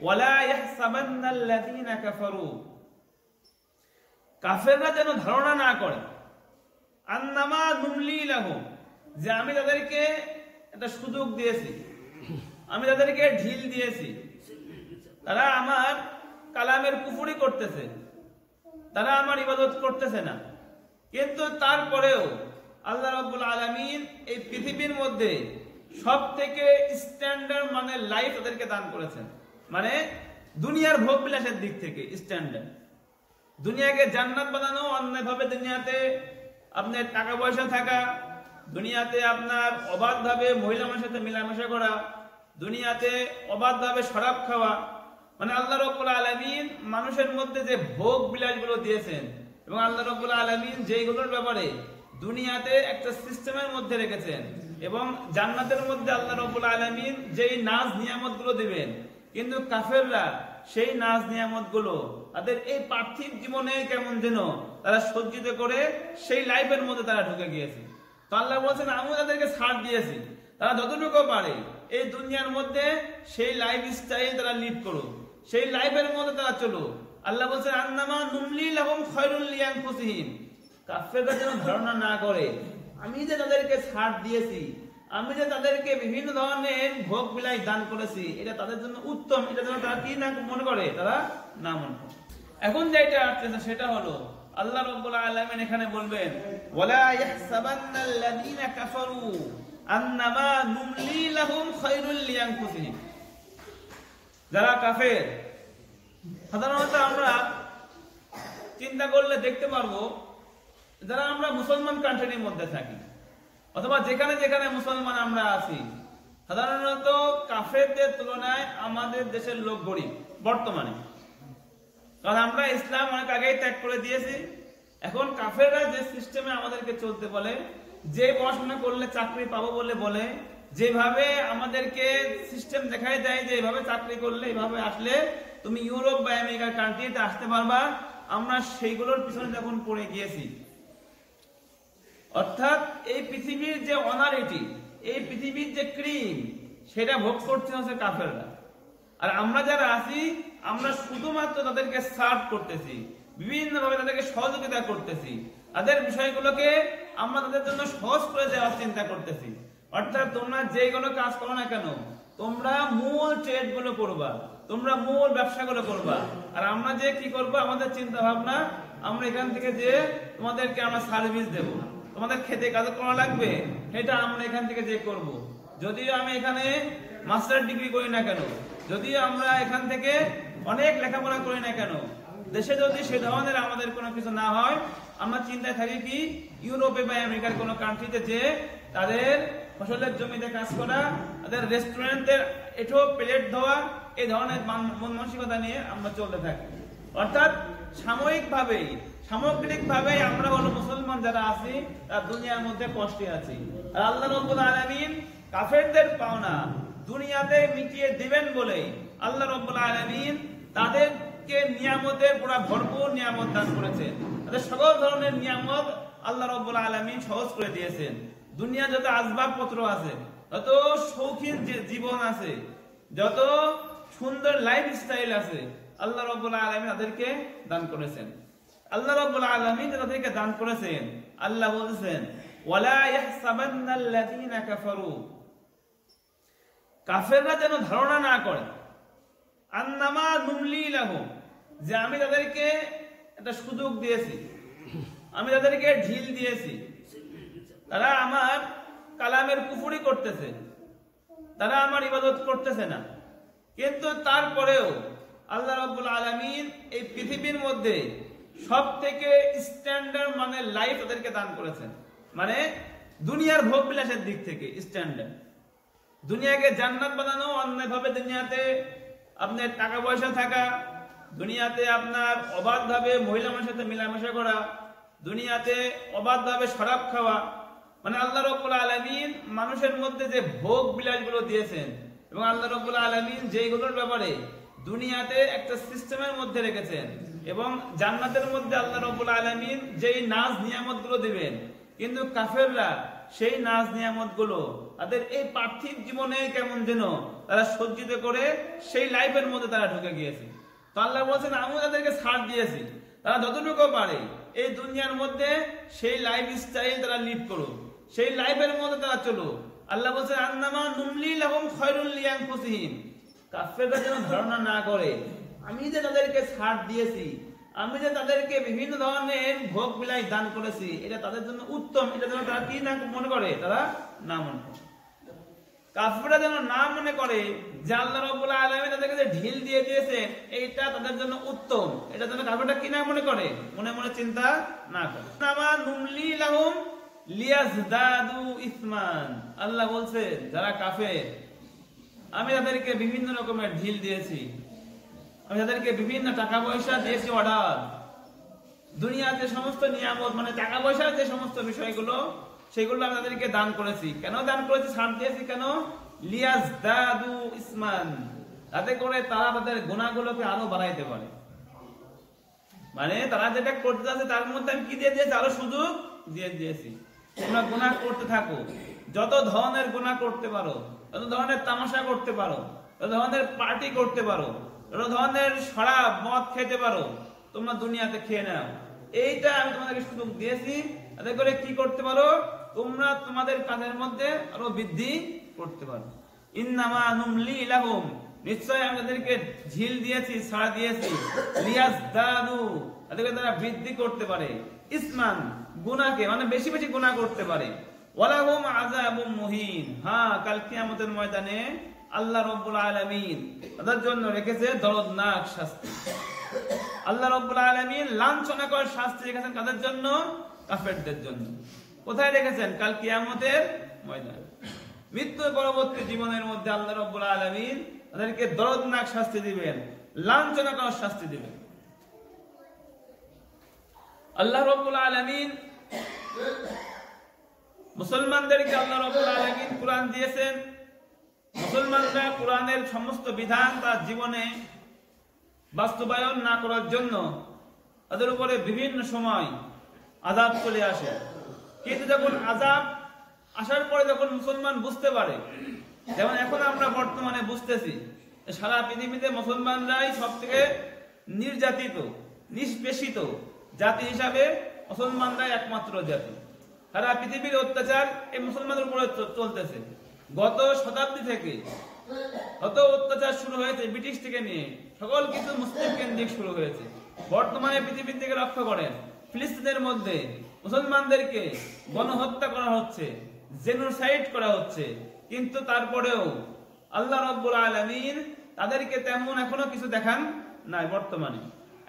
ওয়ালা ইয়াহসাবান্নাল্লাযীনা কাফারু, কাফেররা যেন ধারণা না করে, আন্নামা নুমলি লাহুম, যে আমি তাদেরকে একটা সুযোগ দিয়েছি, আমি তাদেরকে ঢিল দিয়েছি, তারা আমার কালামের কুফরি করতেছে, তারা আমার ইবাদত করতেছে না, কিন্তু তারপরেও আল্লাহ রাব্বুল আলামিন এই পৃথিবীর মধ্যে সবথেকে স্ট্যান্ডার্ড মানে লাইফ তাদেরকে দান করেছেন। মানে দুনিয়ার ভোগ বিলাসের দিক থেকে স্ট্যান্ডার্ড, দুনিয়াকে জান্নাত বানানো, অন্যভাবে দুনিয়াতে আপনার টাকা পয়সা থাকা, দুনিয়াতে আপনার অবাধভাবে মহিলা মানুষের সাথে মেলামেশা করা, দুনিয়াতে অবাধভাবে শরাব খাওয়া, মানে আল্লাহ রাব্বুল আলামিন মানুষের মধ্যে যে ভোগ বিলাসগুলো দিয়েছেন এবং আল্লাহ রাব্বুল আলামিন যেইগুলোর ব্যাপারে দুনিয়াতে একটা সিস্টেমের মধ্যে রেখেছেন, এবং জান্নাতের মধ্যে আল্লাহ রাব্বুল আলামিন যেই নাজ নিয়ামতগুলো দিবেন, কিন্তু কাফেররা সেই নাজ নিয়ামতগুলো তাদের এই পার্থিব জীবনে কেমন যেন তারা সজ্জিত করে সেই লাইফের মধ্যে তারা ঢুকে গিয়েছে। তো আল্লাহ বলছেন আমি তাদেরকে ছাড় দিয়েছি, তারা যতটুকু পারে এই দুনিয়ার মধ্যে সেই লাইফ স্টাইল তারা লিড করুক, সেই লাইফের মধ্যে তারা চলুক। আল্লাহ বলছেন আন্নামা নুমলি লাহুম খায়রুল লিআনফুসিহিম, কাফেররা যেন ধারণা না করে আমি যে তাদেরকে ছাড় দিয়েছি, আমি যে তাদেরকে বিভিন্ন ধরনের ভোগ বিলাস দান করেছি, এটা তাদের জন্য উত্তম, এটা যেন তারা কি না মনে করে, তারা না মনে করে। এখন যেটা আসছে সেটা হলো আল্লাহ রাব্বুল আলামিন এখানে বলবেন ওয়ালা ইয়াহসাবান্নাল্লাযীনা কাফারু আন্নামা নুমলি লাহুম খায়রুল লিআনফুসিহিম। যারা কাফের, সাধারণত আমরা চিন্তা করলে দেখতে পারবো যারা আমরা মুসলমান কান্ট্রির মধ্যে থাকি অথবা যেখানে যেখানে মুসলমান আমরা আছি, সাধারণত কাফেরদের তুলনায় আমাদের দেশের লোক গরিব বর্তমানে, কারণ আমরা ইসলাম অনেক আগেই ত্যাগ করে দিয়েছি। এখন কাফেররা যে সিস্টেমে আমাদেরকে চলতে বলে, যে পড়াশোনা করলে চাকরি পাবো বলে যেভাবে আমাদেরকে সিস্টেম দেখাই দেয় যে এইভাবে চাকরি করলে, এইভাবে আসলে তুমি ইউরোপ বা আমেরিকার কান্ট্রিতে আসতে পারবা, আমরা সেইগুলোর পিছনে যখন পড়ে গিয়েছি, অর্থাৎ এই পৃথিবীর যে অনারিটি, এই পৃথিবীর যে ক্রিম, সেটা ভোগ করতে হচ্ছে কাফেররা। আর আমরা যারা আছি আমরা শুধুমাত্র তাদেরকে সার্ভ করতেছি, বিভিন্ন ভাবে তাদেরকে সহযোগিতা করতেছি, তাদের বিষয়গুলোকে আমরা তাদের জন্য সহজ করে দেওয়ার চিন্তা করতেছি। অর্থাৎ তোমরা যে কোনো কাজ করো না কেন, তোমরা মূল ট্রেড গুলো করবা, তোমরা মূল ব্যবসাগুলো করবা, আর আমরা যে কি করবো আমাদের চিন্তা ভাবনা, আমরা এখান থেকে যে তোমাদেরকে আমরা সার্ভিস দেব, তোমাদের খেতে কাজ করা লাগবে, সেটা আমরা এখান থেকে যে করব। যদিও আমি এখানে মাস্টার ডিগ্রি করি না কেন, যদিও আমরা এখান থেকে অনেক লেখাপড়া করি না কেন, দেশে যদি সে ধরনের আমাদের কোনো কিছু না হয়, আমরা চিন্তায় থাকি কি ইউরোপে বা আমেরিকার কোনো কান্ট্রিতে যে তাদের ফসলের জমিতে কাজ করা, তাদের রেস্টুরেন্টের এঠো প্লেট ধোয়া, এই ধরনের মন মানসিকতা নিয়ে আমরা চলতে থাকি। অর্থাৎ সামগ্রিকভাবে আমরা হলো মুসলমান যারা আছি তার দুনিয়ার মধ্যে কষ্টে আছি। আর আল্লাহ রাব্বুল আলামিন কাফেরদের পাওনা দুনিয়াতে মিটিয়ে দিবেন বলে আল্লাহ রাব্বুল আলামিন তাদেরকে নিয়ামতের পুরা ভরপুর নিয়ামত দান করেছেন। তাদের সকল ধরনের নিয়ামত আল্লাহ রাব্বুল আলামিন সহজ করে দিয়েছেন। দুনিয়া যত আসবাবপত্র আছে, যত শৌখিন জীবন আছে, যত সুন্দর লাইফ স্টাইল আছে, আল্লাহ রাব্বুল আলামিন তাদেরকে দান করেছেন। আল্লাহ রাব্বুল আলামিন তাদেরকে দান করেছেন। আল্লাহ বলেছেন ওয়ালা ইয়াহসাবান্নাল্লাযীনা কাফারু, কাফেররা যেন ধারণা না করে আন্নামা নুমলি লাহুম, যে আমি তাদেরকে একটা সুযোগ দিয়েছি, আমি তাদেরকে ঢিল দিয়েছি, তারা আমার কালামের কুফরি করতেছে, তারা আমার ইবাদত করতেছে না, কিন্তু তারপরেও আল্লাহ রাব্বুল আলামিন এই পৃথিবীর মধ্যে সবথেকে স্ট্যান্ডার্ড মানে লাইফ তাদেরকে দান করেছেন। মানে দুনিয়ার ভোগ বিলাসের দিক থেকে স্ট্যান্ডার্ড, দুনিয়াকে জান্নাত বানানো, অন্যভাবে দুনিয়াতে আপনার টাকা পয়সা থাকা, দুনিয়াতে আপনার অবাধভাবে মহিলা মানুষের সাথে মেলামেশা করা, দুনিয়াতে অবাধভাবে শরাব খাওয়া, মানে আল্লাহ রাব্বুল আলামিন মানুষের মধ্যে যে ভোগ বিলাসগুলো দিয়েছেন এবং আল্লাহ রাব্বুল আলামিন যেইগুলোর ব্যাপারে দুনিয়াতে একটা সিস্টেমের মধ্যে রেখেছেন, এবং জান্নাতের মধ্যে আল্লাহ রাব্বুল আলামিন যেই নাজ নিয়ামতগুলো দিবেন, কিন্তু কাফেররা সেই নাজ নিয়ামত গুলো তাদের এই পার্থিব জীবনে কেমন যেন তারা সজ্জিত করে সেই লাইফের মধ্যে তারা ঢুকে গিয়েছে। তো আল্লাহ বলছেন আমি তাদেরকে ছাড় দিয়েছি, তারা যতটুকু পারে এই দুনিয়ার মধ্যে সেই লাইফ স্টাইল তারা লিড করুক, সেই লাইফের মধ্যে তারা চলুক। আল্লাহ বলছেন আন্নামা নুমলি লাহুম খায়রুল লিআনফুসিহিম, কাফেররা যেন ধারণা না করে আমি যে তাদেরকে ছাড় দিয়েছি, আমি যে তাদেরকে বিভিন্ন ধরনের ভোগ বিলাস দান করেছি এটা তাদের জন্য উত্তম, এটা যেন তারা কি না মনে করে, তারা না মনে করে। কাফেররা যেন না মনে করে যে আল্লাহ রাব্বুল আলামিন তাদেরকে যে ঢিল দিয়ে দিয়েছে এইটা তাদের জন্য উত্তম, এটা যেন কাফেররা কি না মনে করে, মনে মনে চিন্তা না করে। আমা নুমলি লাহুম লিয়াজদাদু ইসমান, আল্লাহ বলছে যারা কাফের আমি তাদেরকে বিভিন্ন রকমের ঢিল দিয়েছি, আমি তাদেরকে বিভিন্ন টাকা পয়সা দিয়েছি অর্ডার, দুনিয়াতে সমস্ত নিয়ামত মানে টাকা পয়সার যে সমস্ত বিষয়গুলো সেগুলো আমি তাদেরকে দান করেছি। কেন দান করেছি, ছাড় দিয়েছি কেন? লিয়াজদাদু ইসমান, তাতে করে তারা তাদের গুনাহগুলোকে আরো বাড়াইতে পারে। মানে তারা যেটা করতে যাচ্ছে তার মধ্যে আমি কি দিয়ে দিয়েছি, আরো সুযোগ দিয়ে দিয়েছি। তোমরা গুনাহ করতে থাকো, যত ধরনের গুনাহ করতে পারো, যত ধরনের তামাশা করতে পারো, যত ধরনের পার্টি করতে পারো, যত ধরনের শরাব মদ খেতে পারো, তোমরা দুনিয়াতে খেয়ে নাও, এইটা আমি তোমাদেরকে সুযোগ দিয়েছি। তাতে করে কি করতে পারো, তোমরা তোমাদের কাজের মধ্যে আরো বৃদ্ধি করতে পারো। ইন্নামা নুমলি লাহুম, নিশ্চয় আমি তাদেরকে ঝিল দিয়েছি, ছাড় দিয়েছি, লিয়াজদাদু, তাদেরকে তারা বৃদ্ধি করতে পারে, ইসমান গুনাহকে মানে বেশি বেশি গুনাহ করতে পারে, ওয়ালাহুম আযাবুম মুহিন, হ্যাঁ কাল কিয়ামতের ময়দানে আল্লাহ রাব্বুল আলামিন তাদের জন্য রেখেছে দর্দনাক শাস্তি। আল্লাহ রাব্বুল আলামিন লাঞ্ছনাকর শাস্তি রেখেছেন কাদের জন্য? কাফেরদের জন্য। কোথায় রেখেছেন? কাল কিয়ামতের ময়দানে, মৃত্যুর পরবর্তী জীবনের মধ্যে আল্লাহ রাব্বুল আলামিন তাদেরকে দর্দনাক শাস্তি দিবেন, লাঞ্ছনাকর শাস্তি দিবেন। আল্লাহ রাব্বুল আলামিন মুসলমানদেরকে আল্লাহ রাব্বুল আলামিন কুরআন দিয়েছেন। মুসলমানরা কুরআনের সমস্ত বিধান তার জীবনে বাস্তবায়ন না করার জন্য তাদের উপরে বিভিন্ন সময় আযাব চলে আসে। কিন্তু যখন আযাব আসার পরে যখন মুসলমান বুঝতে পারে, যেমন এখন আমরা বর্তমানে বুঝতেছি সারা পৃথিবীতে মুসলমানরাই সবথেকে নির্যাতিত নিষ্পেষিত জাতি হিসাবে মুসলমানরাই একমাত্র জাতি। সারা পৃথিবীর অত্যাচার এই মুসলমানদের উপরে চলতেছে। গত শতাব্দী থেকে কত অত্যাচার শুরু হয়েছে, ব্রিটিশ থেকে নিয়ে সকল কিছু মুসলিম কেন্দ্রিক শুরু হয়েছে। বর্তমানে পৃথিবীর থেকে লক্ষ্য করেন ফিলিস্তিনের মধ্যে মুসলমানদেরকে গণহত্যা করা হচ্ছে, জেনোসাইড করা হচ্ছে, কিন্তু তারপরেও আল্লাহ রাব্বুল আলামিন তাদেরকে তেমন এখনো কিছু দেখান নাই বর্তমানে।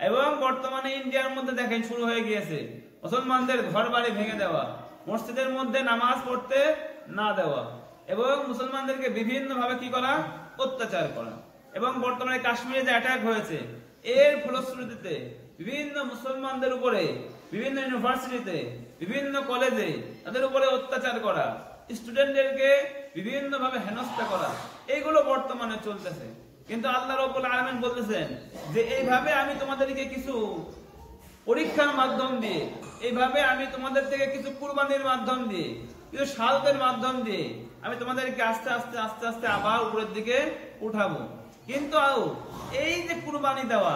এবং বর্তমানে ইন্ডিয়ার মধ্যে দেখেন শুরু হয়ে গিয়েছে মুসলমানদের ঘর বাড়ি ভেঙে দেওয়া, মসজিদের মধ্যে নামাজ পড়তে না দেওয়া এবং মুসলমানদেরকে বিভিন্ন ভাবে কি করা, অত্যাচার করা। এবং বর্তমানে কাশ্মীরে যে অ্যাটাক হয়েছে এর ফলশ্রুতিতে বিভিন্ন মুসলমানদের উপরে বিভিন্ন ইউনিভার্সিটিতে বিভিন্ন কলেজে তাদের উপরে অত্যাচার করা, স্টুডেন্টদেরকে বিভিন্ন ভাবে হেনস্থা করা, এইগুলো বর্তমানে চলতেছে। কিন্তু আল্লাহ রাব্বুল আলামিন বলতেছেন যে এইভাবে আমি তোমাদেরকে কিছু পরীক্ষার মাধ্যম দিয়ে, এইভাবে আমি তোমাদের থেকে কিছু কুরবানির মাধ্যম দিয়ে, কিছু সাহায্যের মাধ্যম দিয়ে আমি তোমাদেরকে আস্তে আস্তে আস্তে আস্তে আবার উপরের দিকে উঠাবো। কিন্তু এই যে কুরবানি দেওয়া,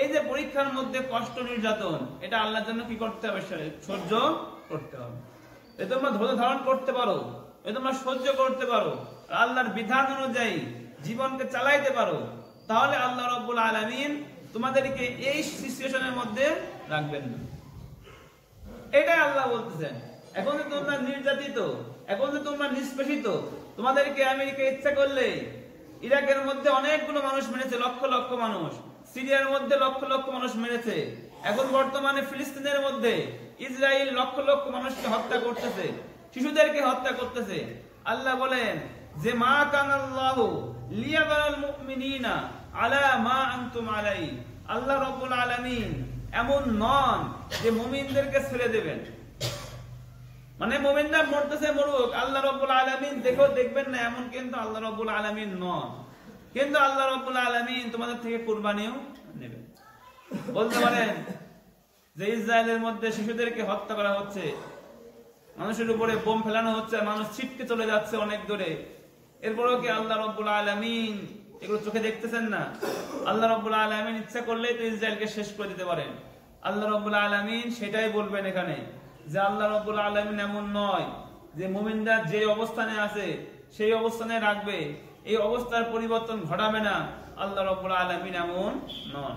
এই যে পরীক্ষার মধ্যে কষ্ট নির্যাতন, এটা আল্লাহর জন্য কি করতে হবে, সহ্য করতে হবে। এ তোমরা ধৈর্য ধারণ করতে পারো, এ তোমরা সহ্য করতে পারো, আল্লাহর বিধান অনুযায়ী জীবনকে চালাইতে পারো, তাহলে আল্লাহ রাব্বুল আলামিন তোমাদেরকে এই সিচুয়েশনের মধ্যে রাখবেন না। এটাই আল্লাহ বলতেছেন। এখন যে তোমরা নির্যাতিত, এখন যে তোমরা নিষ্পেষিত, তোমাদেরকে আমেরিকা ইচ্ছা করলে ইরাকের মধ্যে অনেকগুলো মানুষ মেরেছে, লক্ষ লক্ষ মানুষ, সিরিয়ার মধ্যে লক্ষ লক্ষ মানুষ মেরেছে, এখন বর্তমানে ফিলিস্তিনের মধ্যে ইসরায়েল লক্ষ লক্ষ মানুষকে হত্যা করতেছে, শিশুদেরকে হত্যা করতেছে। আল্লাহ বলেন যে মা কানাল্লাহু লিয়াযাল মুমিনিনা আলা মা আনতুম আলাই, আল্লাহ রাব্বুল আলামিন এমন নন যে মুমিনদেরকে ছেড়ে দেবেন, মানে মুমিনরা মরতেছে মরুক, আল্লাহ রাব্বুল আলামিন দেখো দেখবেন না, এমন কিন্তু আল্লাহ রাব্বুল আলামিন নন। কিন্তু আল্লাহ রাব্বুল আলামিন তোমাদের থেকে কুরবানিও নেবেন। বলতে পারেন যে ইসরায়েলের মধ্যে শিশুদেরকে হত্যা করা হচ্ছে, মানুষের উপরে বোম ফেলানো হচ্ছে, মানুষ ছিটকে চলে যাচ্ছে অনেক দূরে, এরপরেও কি আল্লাহ রাব্বুল আলামিন এগুলো চোখে দেখতেছেন না? আল্লাহ রাব্বুল আলামিন ইচ্ছা করলেই তো ইসরায়েলকে শেষ করে দিতে পারেন। আল্লাহ রাব্বুল আলামিন সেটাই বলবেন এখানে, যে আল্লাহ রাব্বুল আলামিন এমন নয় যে মুমিনরা যে অবস্থানে আছে সেই অবস্থানে রাখবে, এই অবস্থার পরিবর্তন ঘটাবে না। আল্লাহ রাব্বুল আলামিন এমন নন।